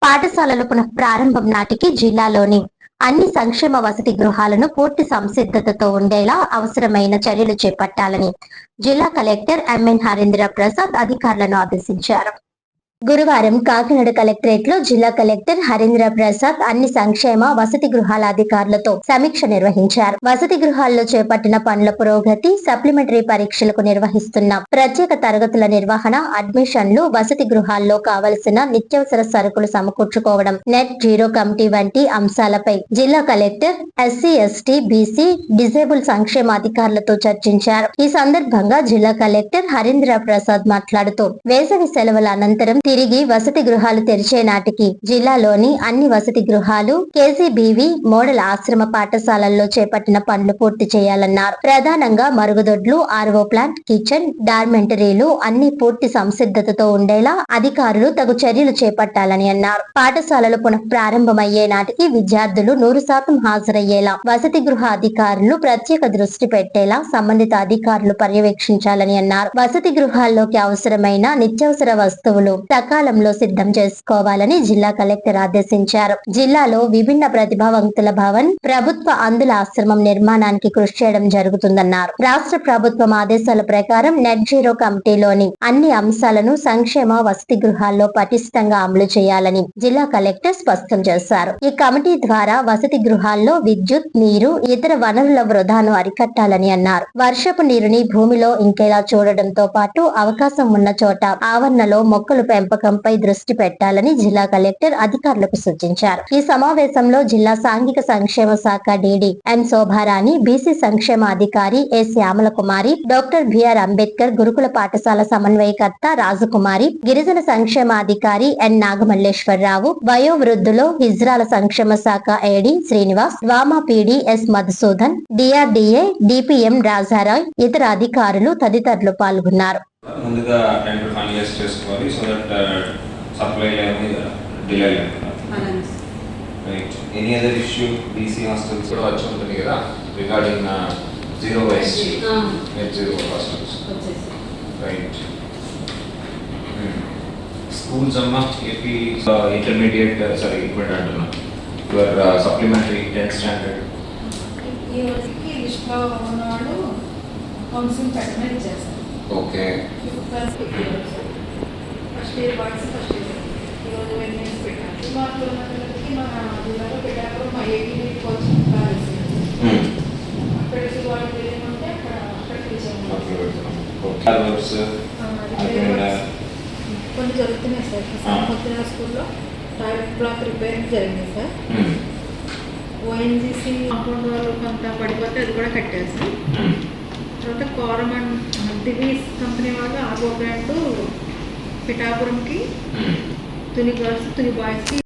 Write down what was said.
పాఠశాలల పునః ప్రారంభం నాటికి జిల్లాలోని అన్ని సంక్షేమ వసతి గృహాలను పూర్తి సంసిద్ధతతో ఉండేలా అవసరమైన చర్యలు చేపట్టాలని జిల్లా కలెక్టర్ ఎంఎన్ హరీంద్ర ప్రసాద్ అధికారులను ఆదేశించారు. గురువారం కాకినాడ కలెక్టరేట్ లో జిల్లా కలెక్టర్ హరీంద్ర ప్రసాద్ అన్ని సంక్షేమ వసతి గృహాల అధికారులతో సమీక్ష నిర్వహించారు. వసతి గృహాల్లో చేపట్టిన పనుల పురోగతి, సప్లిమెంటరీ పరీక్షలకు నిర్వహిస్తున్న ప్రత్యేక తరగతుల నిర్వహణ, అడ్మిషన్లు, వసతి గృహాల్లో కావలసిన నిత్యావసర సరుకులు సమకూర్చుకోవడం, నెట్ జీరో కమిటీ వంటి అంశాలపై జిల్లా collector SC, ST, BC, disable సంక్షేమ అధికారులతో చర్చించారు. ఈ సందర్భంగా జిల్లా కలెక్టర్ హరీంద్ర ప్రసాద్ మాట్లాడుతూ వేసవి సెలవుల అనంతరం తిరిగి వసతి గృహాలు తెరిచే నాటికి జిల్లాలోని అన్ని వసతి గృహాలు, కేజీబీవీ మోడల్ ఆశ్రమ పాఠశాలల్లో చేపట్టిన పనులు పూర్తి చేయాలన్నారు. ప్రధానంగా మరుగుదొడ్లు, ఆర్ఓ ప్లాంట్, కిచెన్, డార్మెంటరీలు అన్ని పూర్తి సంసిద్ధతతో ఉండేలా అధికారులు తగు చర్యలు చేపట్టాలని అన్నారు. పాఠశాలలు పునః ప్రారంభమయ్యే నాటికి విద్యార్థులు 100% హాజరయ్యేలా వసతి గృహ అధికారులు ప్రత్యేక దృష్టి పెట్టేలా సంబంధిత అధికారులు పర్యవేక్షించాలని అన్నారు. వసతి గృహాల్లోకి అవసరమైన నిత్యావసర వస్తువులు సకాలంలో సిద్ధం చేసుకోవాలని జిల్లా కలెక్టర్ ఆదేశించారు. జిల్లాలో విభిన్న ప్రతిభావంతుల భవన్, ప్రభుత్వ అందుల ఆశ్రమం నిర్మాణానికి కృషి చేయడం జరుగుతుందన్నారు. రాష్ట్ర ప్రభుత్వం ఆదేశాల ప్రకారం నెట్ జీరో కమిటీలోని అన్ని అంశాలను సంక్షేమ వసతి గృహాల్లో పటిష్టంగా అమలు చేయాలని జిల్లా కలెక్టర్ స్పష్టం చేశారు. ఈ కమిటీ ద్వారా వసతి గృహాల్లో విద్యుత్, నీరు, ఇతర వనరుల వృధాను అరికట్టాలని అన్నారు. వర్షపు నీరుని భూమిలో ఇంకేలా చూడడంతో పాటు అవకాశం ఉన్న చోట ఆవరణలో మొక్కలు పెంపకంపై దృష్టి పెట్టాలని జిల్లా కలెక్టర్ అధికారులకు సూచించారు. ఈ సమావేశంలో జిల్లా సాంఘిక సంక్షేమ శాఖ డీడీ ఎం శోభారాణి, బీసీ సంక్షేమ అధికారి ఏ శ్యామల కుమారి, డాక్టర్ బిఆర్ అంబేద్కర్ గురుకుల పాఠశాల సమన్వయకర్త రాజకుమారి, గిరిజన సంక్షేమ అధికారి ఎన్ నాగమల్లేశ్వరరావు, వయోవృద్ధులో హిజ్రాల సంక్షేమ శాఖ ఏడీ శ్రీనివాస్, వామా PD S Madhusudan, DRDA DPM Rajarai, ఇతర అధికారులు తదితరులు పాల్గొన్నారు. ముందుగా టెండర్ ఫైనలైజ్ చేసుకోవాలి సో దట్ సప్లై అనేది డిలే లేకుండా. Right. Any other issue BC hostels కూడా వచ్చి ఉంటుంది కదా regarding zero waste net zero hostels. Right. Schools అమ్మ ఏపీ ఇంటర్మీడియట్ సారీ ఈక్వెంట్ అంటున్నా యువర్ సప్లిమెంటరీ 10th స్టాండర్డ్ ఈ రోజుకి లిస్ట్లో ఉన్నవాళ్ళు కౌన్సిలింగ్ పెట్టమని చేస్తారు. Okay. First year boys first year ఈరోజు వెన్యూస్ పెట్టాలి. మాకు ఉన్నకి మన జిల్లాలో పెట్టారు మా ఏపీ కోచింగ్ కాలేజ్ అక్కడికి వాళ్ళు వెళ్ళింటే అక్కడ కొన్ని జరుగుతున్నాయి సార్. పొద్దున స్కూల్లో టాయిలెట్ బ్లాక్ రిపేరింగ్ జరిగింది సార్. ఓఎన్జీసీ కాంపౌండ్ వాళ్ళు కొంత పడిపోతే అది కూడా కట్టేసి తర్వాత కోరమన్ దివీస్ కంపెనీ వాళ్ళు ఆర్ఓ ప్లాంట్ పిఠాపురంకి, తుని గర్ల్స్, తుని బాయ్స్కి